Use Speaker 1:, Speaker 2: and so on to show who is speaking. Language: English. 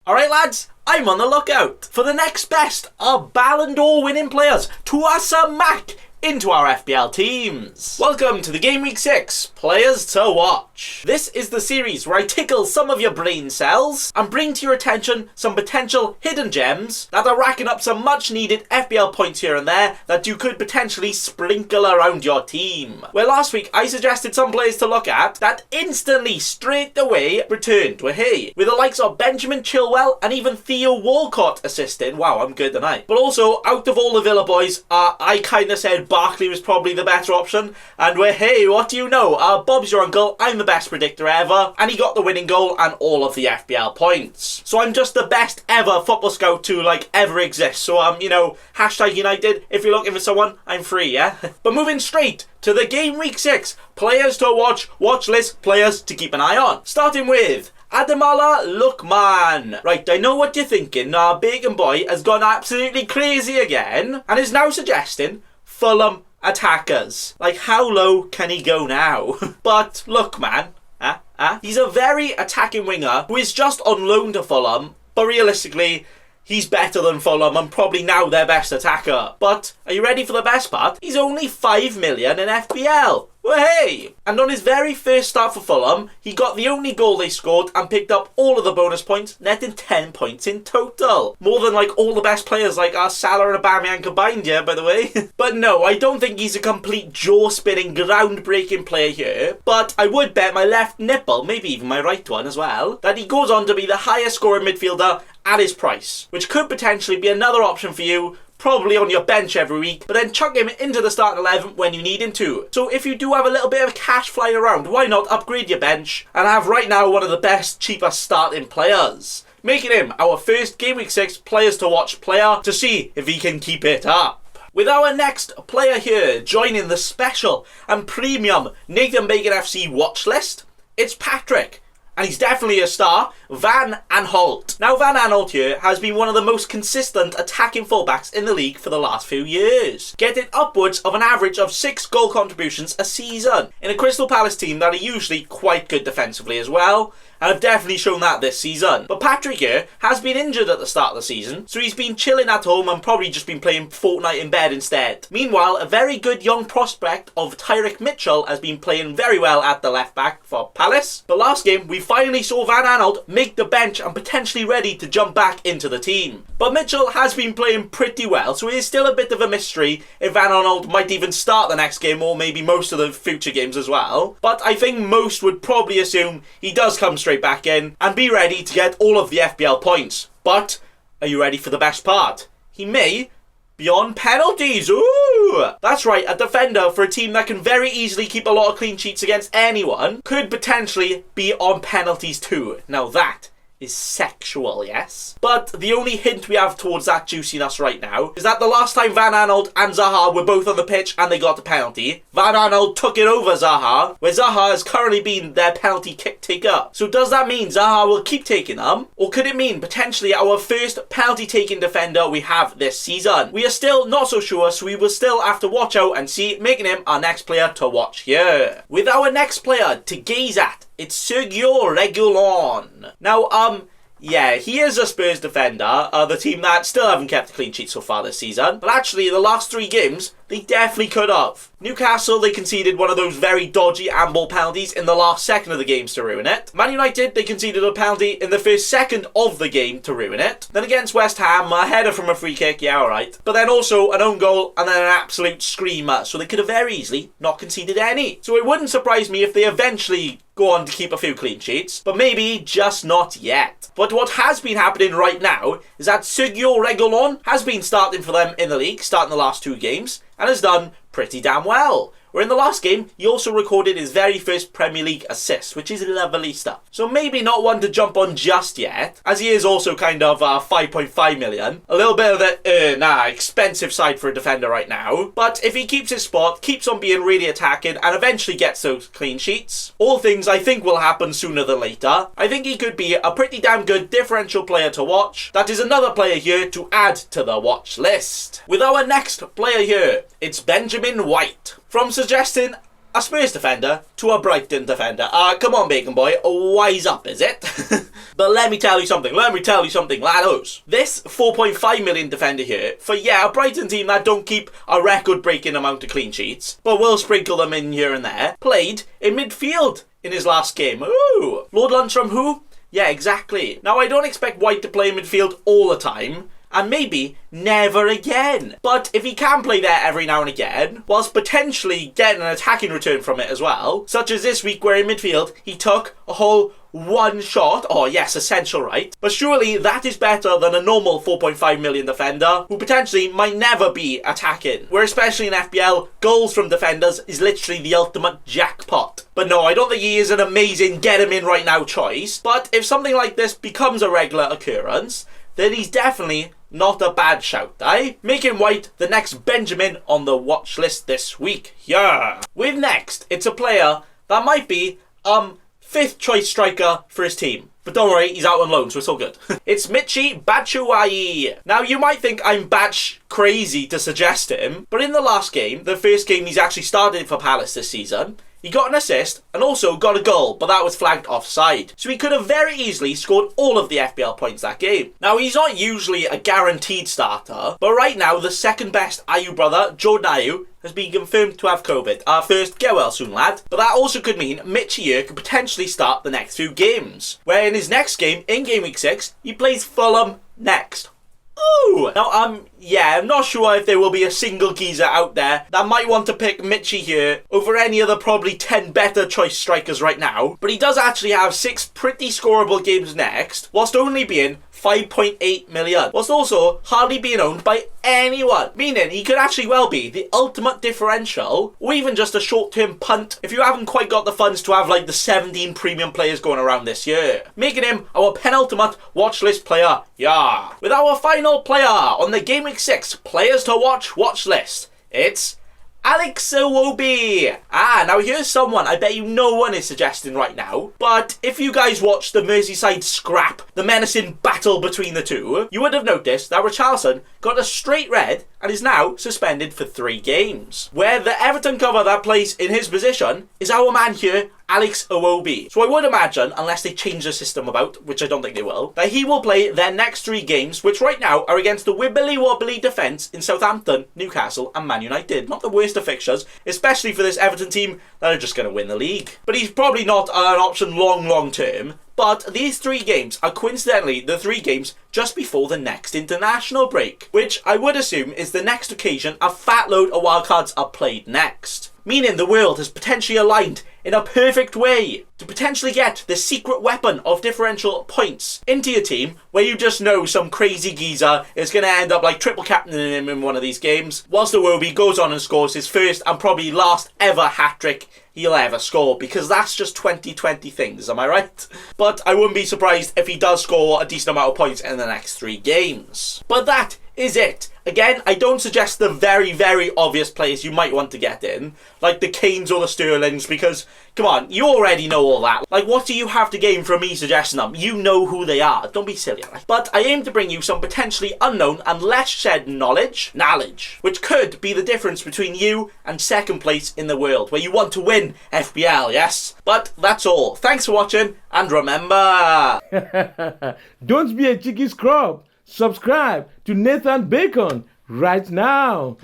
Speaker 1: Alright lads, I'm on the lookout for the next best of Ballon d'Or winning players to smack into our FPL teams. Welcome to the Game Week 6 Players to Watch. This is the series where I tickle some of your brain cells and bring to your attention some potential hidden gems that are racking up some much needed FPL points here and there that you could potentially sprinkle around your team. Well, last week I suggested some players to look at that instantly, straight away, returned to a hey, with the likes of Benjamin Chilwell and even Theo Walcott assisting. Wow, I'm good tonight. But also, out of all the Villa boys, I kind of said Barkley was probably the better option, and hey, what do you know? Bob's your uncle, I'm the best predictor ever, and he got the winning goal and all of the FPL points. So I'm just the best ever football scout to ever exist. So hashtag United, if you're looking for someone, I'm free, yeah? But moving straight to the Game Week 6 Players to watch list, players to keep an eye on. Starting with Ademola Lookman. Right, I know what you're thinking. Bacon Boy has gone absolutely crazy again and is now suggesting Fulham attackers. How low can he go now? But look, man, he's a very attacking winger who is just on loan to Fulham, but realistically, he's better than Fulham and probably now their best attacker. But are you ready for the best part? He's only 5 million in FPL. Hey! And on his very first start for Fulham, he got the only goal they scored and picked up all of the bonus points, netting 10 points in total. More than all the best players Salah and Aubameyang combined, yeah, by the way. But no, I don't think he's a complete jaw-spinning, groundbreaking player here. But I would bet my left nipple, maybe even my right one as well, that he goes on to be the highest scoring midfielder at his price, which could potentially be another option for you, probably on your bench every week, but then chuck him into the starting 11 when you need him to. So if you do have a little bit of cash flying around, why not upgrade your bench and have right now one of the best, cheapest starting players, making him our first Game Week 6 Players to Watch player to see if he can keep it up. With our next player here joining the special and premium Nathan Bacon FC watch list, it's Patrick. And he's definitely a star, Van Aanholt. Now, Van Aanholt here has been one of the most consistent attacking fullbacks in the league for the last few years, getting upwards of an average of 6 goal contributions a season in a Crystal Palace team that are usually quite good defensively as well, and have definitely shown that this season. But Patrick here has been injured at the start of the season, so he's been chilling at home and probably just been playing Fortnite in bed instead. Meanwhile, a very good young prospect of Tyrick Mitchell has been playing very well at the left back for Palace. But last game, we finally saw Van Aanholt make the bench and potentially ready to jump back into the team. But Mitchell has been playing pretty well, so it is still a bit of a mystery if Van Aanholt might even start the next game or maybe most of the future games as well. But I think most would probably assume he does come straight back in and be ready to get all of the FPL points. But are you ready for the best part? He may be on penalties. Ooh! That's right, a defender for a team that can very easily keep a lot of clean sheets against anyone could potentially be on penalties too. Now that is sexual, yes? But the only hint we have towards that juiciness right now is that the last time Van Aanholt and Zaha were both on the pitch and they got the penalty, Van Aanholt took it over Zaha, where Zaha has currently been their penalty kick taker. So does that mean Zaha will keep taking them? Or could it mean potentially our first penalty taking defender we have this season? We are still not so sure, so we will still have to watch out and see, making him our next player to watch here. With our next player to gaze at, it's Sergio Reguilon. Now, yeah, he is a Spurs defender, the team that still haven't kept a clean sheet so far this season. But actually, the last 3 games, they definitely could have. Newcastle, they conceded one of those very dodgy handball penalties in the last second of the games to ruin it. Man United, they conceded a penalty in the first second of the game to ruin it. Then against West Ham, a header from a free kick, yeah, alright. But then also an own goal and then an absolute screamer. So they could have very easily not conceded any. So it wouldn't surprise me if they eventually go on to keep a few clean sheets, but maybe just not yet. But what has been happening right now is that Sergio Reguilon has been starting for them in the league, starting the last 2 games, and has done pretty damn well. Where in the last game, he also recorded his very first Premier League assist, which is lovely stuff. So maybe not one to jump on just yet, as he is also kind of 5.5 million. A little bit of the, expensive side for a defender right now. But if he keeps his spot, keeps on being really attacking, and eventually gets those clean sheets, all things I think will happen sooner than later. I think he could be a pretty damn good differential player to watch. That is another player here to add to the watch list. With our next player here, it's Benjamin White. From suggesting a Spurs defender to a Brighton defender. Come on, Bacon Boy, wise up, is it? But let me tell you something, laddos. This 4.5 million defender here, for a Brighton team that don't keep a record-breaking amount of clean sheets, but will sprinkle them in here and there, played in midfield in his last game. Ooh! Lord Lundstrom who? Yeah, exactly. Now, I don't expect White to play in midfield all the time, and maybe never again. But if he can play there every now and again, whilst potentially getting an attacking return from it as well, such as this week where in midfield he took a whole one shot, oh yes, essential right, but surely that is better than a normal 4.5 million defender who potentially might never be attacking, where especially in FPL, goals from defenders is literally the ultimate jackpot. But no, I don't think he is an amazing get him in right now choice, but if something like this becomes a regular occurrence, then he's definitely not a bad shout, eh? Making White the next Benjamin on the watch list this week. Yeah. With next, it's a player that might be, 5th choice striker for his team. But don't worry, he's out on loan, so it's all good. It's Michy Batshuayi. Now, you might think I'm batch crazy to suggest him, but in the last game, the first game he's actually started for Palace this season, he got an assist and also got a goal, but that was flagged offside. So he could have very easily scored all of the FPL points that game. Now, he's not usually a guaranteed starter, but right now, the second best Ayew brother, Jordan Ayew, has been confirmed to have COVID. First, get well soon, lad. But that also could mean Michy here could potentially start the next few games, where in his next game, in Game Week 6, he plays Fulham next. Ooh! Now, I'm not sure if there will be a single geezer out there that might want to pick Michy here over any other probably 10 better choice strikers right now, but he does actually have 6 pretty scoreable games next, whilst only being 5.8 million, whilst also hardly being owned by anyone, meaning he could actually well be the ultimate differential, or even just a short-term punt if you haven't quite got the funds to have like the 17 premium players going around this year, making him our penultimate watch list player. Yeah. With our final player on the Game Week 6 Players to watch list, it's Alex Iwobi. Now here's someone I bet you no one is suggesting right now, but if you guys watched the Merseyside scrap, the menacing battle between the two, you would have noticed that Richarlison got a straight red and is now suspended for 3 games, where the Everton cover that plays in his position is our man here, Alex Iwobi. So I would imagine, unless they change the system about, which I don't think they will, that he will play their next 3 games, which right now are against the wibbly-wobbly defence in Southampton, Newcastle and Man United. Not the worst of fixtures, especially for this Everton team that are just going to win the league. But he's probably not an option long term. But these 3 games are coincidentally the 3 games just before the next international break, which I would assume is the next occasion a fat load of wildcards are played next. Meaning the world has potentially aligned in a perfect way to potentially get the secret weapon of differential points into your team, where you just know some crazy geezer is going to end up like triple captaining him in one of these games, whilst Iwobi goes on and scores his first and probably last ever hat-trick he'll ever score, because that's just 2020 things, am I right? But I wouldn't be surprised if he does score a decent amount of points in the next 3 games. But that is it. Again, I don't suggest the very, very obvious players you might want to get in, like the Kanes or the Sterlings, because, come on, you already know all that. Like, what do you have to gain from me suggesting them? You know who they are. Don't be silly, right? But I aim to bring you some potentially unknown and less shared knowledge, which could be the difference between you and second place in the world, where you want to win FPL, yes? But that's all. Thanks for watching, and remember...
Speaker 2: Don't be a cheeky scrub. Subscribe to Nathan Bacon right now.